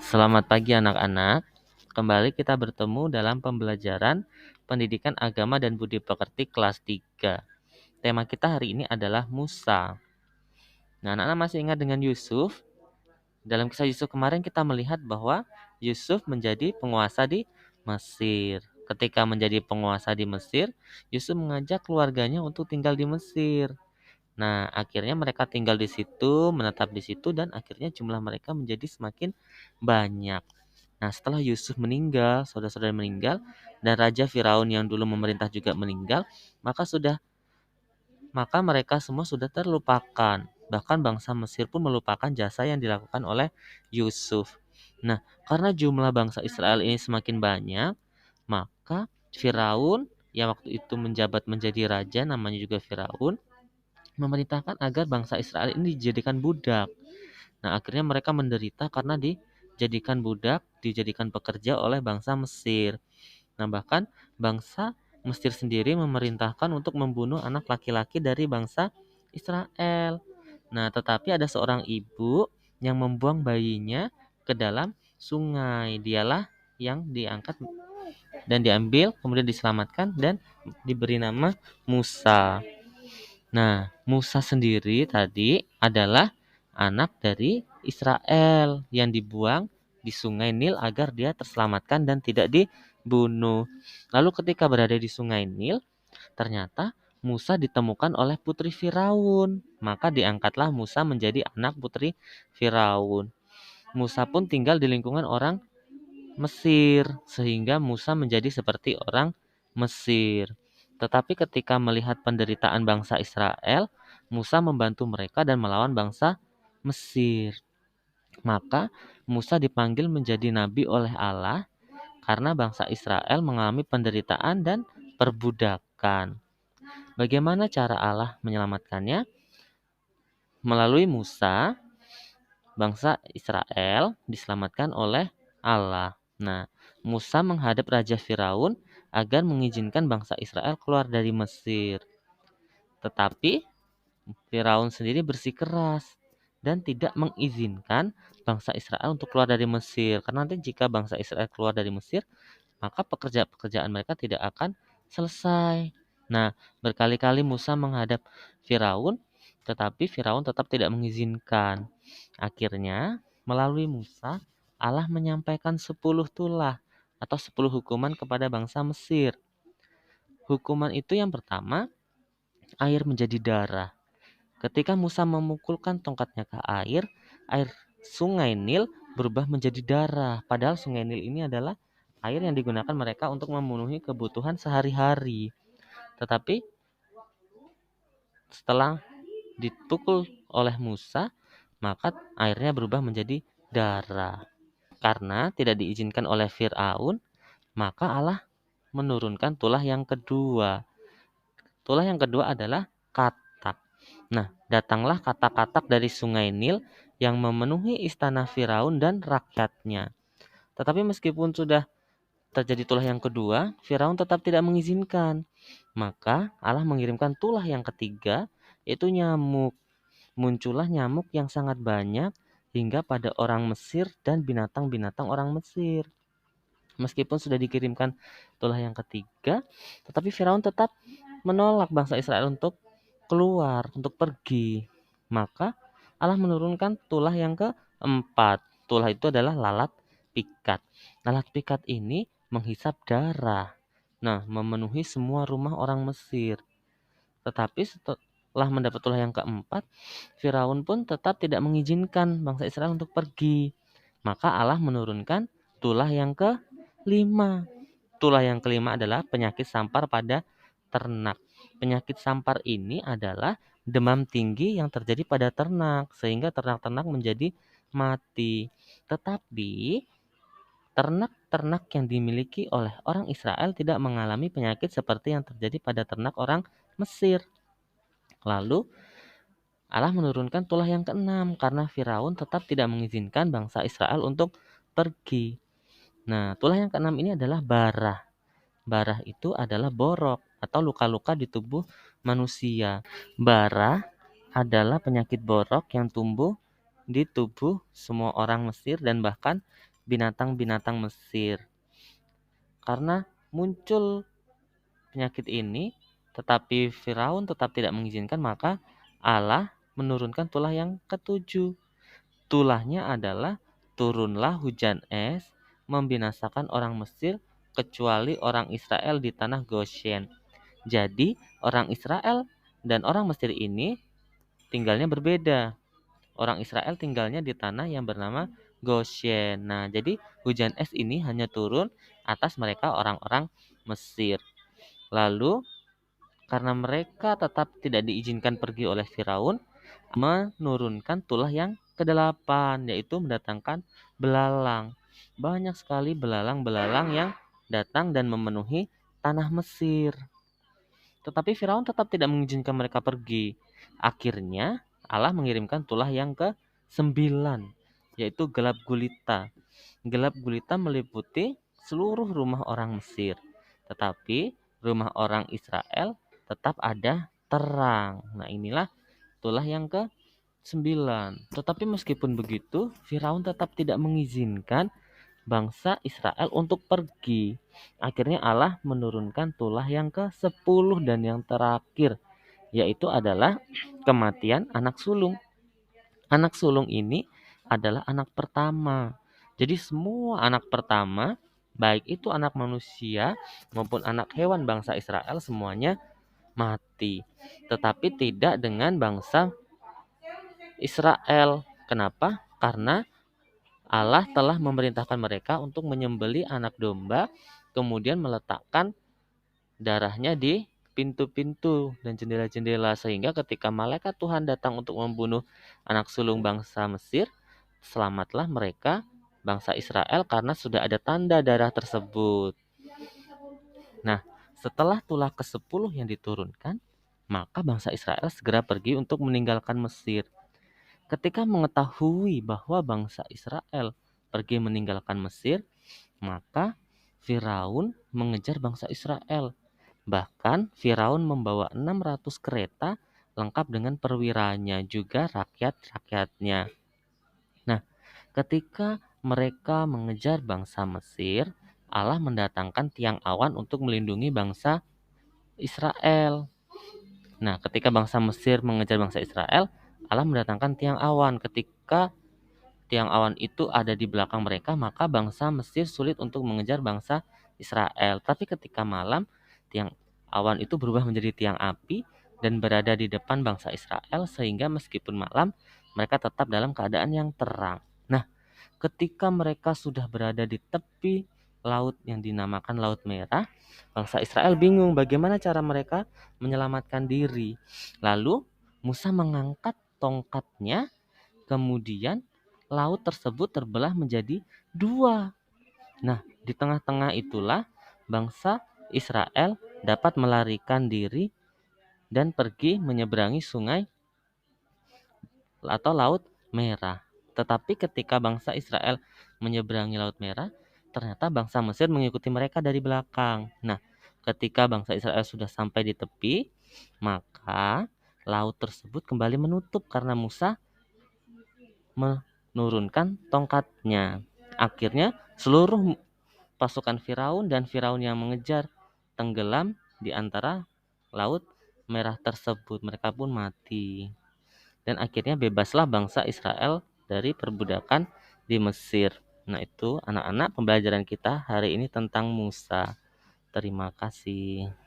Selamat pagi anak-anak. Kembali kita bertemu dalam pembelajaran Pendidikan Agama dan Budi Pekerti kelas 3. Tema kita hari ini adalah Musa. Nah, anak-anak masih ingat dengan Yusuf? Dalam kisah Yusuf kemarin kita melihat bahwa Yusuf menjadi penguasa di Mesir. Ketika menjadi penguasa di Mesir, Yusuf mengajak keluarganya untuk tinggal di Mesir. Nah, akhirnya mereka tinggal di situ, menetap di situ, dan akhirnya jumlah mereka menjadi semakin banyak. Nah, setelah Yusuf meninggal, saudara-saudara meninggal, dan Raja Firaun yang dulu memerintah juga meninggal, maka mereka semua sudah terlupakan. Bahkan bangsa Mesir pun melupakan jasa yang dilakukan oleh Yusuf. Nah, karena jumlah bangsa Israel ini semakin banyak, maka Firaun yang waktu itu menjabat menjadi raja, namanya juga Firaun, memerintahkan agar bangsa Israel ini dijadikan budak. Nah, akhirnya mereka menderita karena dijadikan budak, dijadikan pekerja oleh bangsa Mesir. Nah, bahkan bangsa Mesir sendiri memerintahkan untuk membunuh anak laki-laki dari bangsa Israel. Nah, tetapi ada seorang ibu yang membuang bayinya ke dalam sungai. Dialah yang diangkat dan diambil, kemudian diselamatkan dan diberi nama Musa. Nah, Musa sendiri tadi adalah anak dari Israel yang dibuang di sungai Nil agar dia terselamatkan dan tidak dibunuh. Lalu ketika berada di sungai Nil, ternyata Musa ditemukan oleh putri Firaun. Maka diangkatlah Musa menjadi anak putri Firaun. Musa pun tinggal di lingkungan orang Mesir, sehingga Musa menjadi seperti orang Mesir. Tetapi ketika melihat penderitaan bangsa Israel, Musa membantu mereka dan melawan bangsa Mesir. Maka Musa dipanggil menjadi nabi oleh Allah karena bangsa Israel mengalami penderitaan dan perbudakan. Bagaimana cara Allah menyelamatkannya? Melalui Musa, bangsa Israel diselamatkan oleh Allah. Nah, Musa menghadap Raja Firaun agar mengizinkan bangsa Israel keluar dari Mesir. Tetapi Firaun sendiri bersikeras dan tidak mengizinkan bangsa Israel untuk keluar dari Mesir. Karena nanti jika bangsa Israel keluar dari Mesir, maka pekerjaan mereka tidak akan selesai. Nah, berkali-kali Musa menghadap Firaun, tetapi Firaun tetap tidak mengizinkan. Akhirnya, melalui Musa, Allah menyampaikan 10 tulah atau 10 hukuman kepada bangsa Mesir. Hukuman itu yang pertama, air menjadi darah. Ketika Musa memukulkan tongkatnya ke air sungai Nil berubah menjadi darah. Padahal sungai Nil ini adalah air yang digunakan mereka untuk memenuhi kebutuhan sehari-hari. Tetapi setelah dipukul oleh Musa, maka airnya berubah menjadi darah. Karena tidak diizinkan oleh Firaun, maka Allah menurunkan tulah yang kedua. Tulah yang kedua adalah katak. Nah, datanglah katak-katak dari sungai Nil yang memenuhi istana Firaun dan rakyatnya. Tetapi meskipun sudah terjadi tulah yang kedua, Firaun tetap tidak mengizinkan. Maka Allah mengirimkan tulah yang ketiga, yaitu nyamuk. Muncullah nyamuk yang sangat banyak hingga pada orang Mesir dan binatang-binatang orang Mesir. Meskipun sudah dikirimkan tulah yang ketiga, tetapi Firaun tetap menolak bangsa Israel untuk keluar, untuk pergi. Maka Allah menurunkan tulah yang keempat. Tulah itu adalah lalat pikat. Lalat pikat ini menghisap darah. Nah, memenuhi semua rumah orang Mesir. Tetapi setelah mendapat tulah yang keempat, Firaun pun tetap tidak mengizinkan bangsa Israel untuk pergi. Maka Allah menurunkan tulah yang kelima. Tulah yang kelima adalah penyakit sampar pada ternak. Penyakit sampar ini adalah demam tinggi yang terjadi pada ternak sehingga ternak-ternak menjadi mati. Tetapi ternak-ternak yang dimiliki oleh orang Israel tidak mengalami penyakit seperti yang terjadi pada ternak orang Mesir. Lalu Allah menurunkan tulah yang keenam karena Firaun tetap tidak mengizinkan bangsa Israel untuk pergi. Nah, tulah yang keenam ini adalah bara. Bara itu adalah borok atau luka-luka di tubuh manusia. Bara adalah penyakit borok yang tumbuh di tubuh semua orang Mesir dan bahkan binatang-binatang Mesir. Karena muncul penyakit ini, tetapi Firaun tetap tidak mengizinkan, maka Allah menurunkan tulah yang ketujuh. Tulahnya adalah turunlah hujan es membinasakan orang Mesir kecuali orang Israel di tanah Goshen. Jadi orang Israel dan orang Mesir ini tinggalnya berbeda. Orang Israel tinggalnya di tanah yang bernama Goshen. Nah, jadi hujan es ini hanya turun atas mereka orang-orang Mesir. Lalu karena mereka tetap tidak diizinkan pergi oleh Firaun, menurunkan tulah yang kedelapan, yaitu mendatangkan belalang. Banyak sekali belalang-belalang yang datang dan memenuhi tanah Mesir. Tetapi Firaun tetap tidak mengizinkan mereka pergi. Akhirnya Allah mengirimkan tulah yang ke-9, yaitu gelap gulita. Gelap gulita meliputi seluruh rumah orang Mesir. Tetapi rumah orang Israel tetap ada terang. Nah, inilah tulah yang ke-9. Tetapi meskipun begitu, Firaun tetap tidak mengizinkan bangsa Israel untuk pergi. Akhirnya Allah menurunkan tulah yang ke-10 dan yang terakhir, yaitu adalah kematian anak sulung. Anak sulung ini adalah anak pertama. Jadi semua anak pertama, baik itu anak manusia maupun anak hewan bangsa Israel, semuanya mati. Tetapi tidak dengan bangsa Israel. Kenapa? Karena Allah telah memerintahkan mereka untuk menyembelih anak domba, kemudian meletakkan darahnya di pintu-pintu dan jendela-jendela, sehingga ketika malaikat Tuhan datang untuk membunuh anak sulung bangsa Mesir, selamatlah mereka bangsa Israel karena sudah ada tanda darah tersebut. Nah, setelah tulah ke-10 yang diturunkan, maka bangsa Israel segera pergi untuk meninggalkan Mesir. Ketika mengetahui bahwa bangsa Israel pergi meninggalkan Mesir, maka Firaun mengejar bangsa Israel. Bahkan Firaun membawa 600 kereta lengkap dengan perwiranya, juga rakyat-rakyatnya. Nah, ketika mereka mengejar bangsa Mesir, Allah mendatangkan tiang awan untuk melindungi bangsa Israel. Nah, ketika bangsa Mesir mengejar bangsa Israel, Allah mendatangkan tiang awan. Ketika tiang awan itu ada di belakang mereka, maka bangsa Mesir sulit untuk mengejar bangsa Israel. Tapi ketika malam, tiang awan itu berubah menjadi tiang api dan berada di depan bangsa Israel, sehingga meskipun malam, mereka tetap dalam keadaan yang terang. Nah, ketika mereka sudah berada di tepi laut yang dinamakan Laut Merah, bangsa Israel bingung bagaimana cara mereka menyelamatkan diri. Lalu Musa mengangkat tongkatnya, kemudian laut tersebut terbelah menjadi dua. Nah, di tengah-tengah itulah bangsa Israel dapat melarikan diri dan pergi menyeberangi sungai atau Laut Merah. Tetapi ketika bangsa Israel menyeberangi Laut Merah, ternyata bangsa Mesir mengikuti mereka dari belakang. Nah, ketika bangsa Israel sudah sampai di tepi, maka laut tersebut kembali menutup karena Musa menurunkan tongkatnya. Akhirnya seluruh pasukan Firaun dan Firaun yang mengejar tenggelam di antara Laut Merah tersebut. Mereka pun mati. Dan akhirnya bebaslah bangsa Israel dari perbudakan di Mesir. Nah, itu anak-anak pembelajaran kita hari ini tentang Musa. Terima kasih.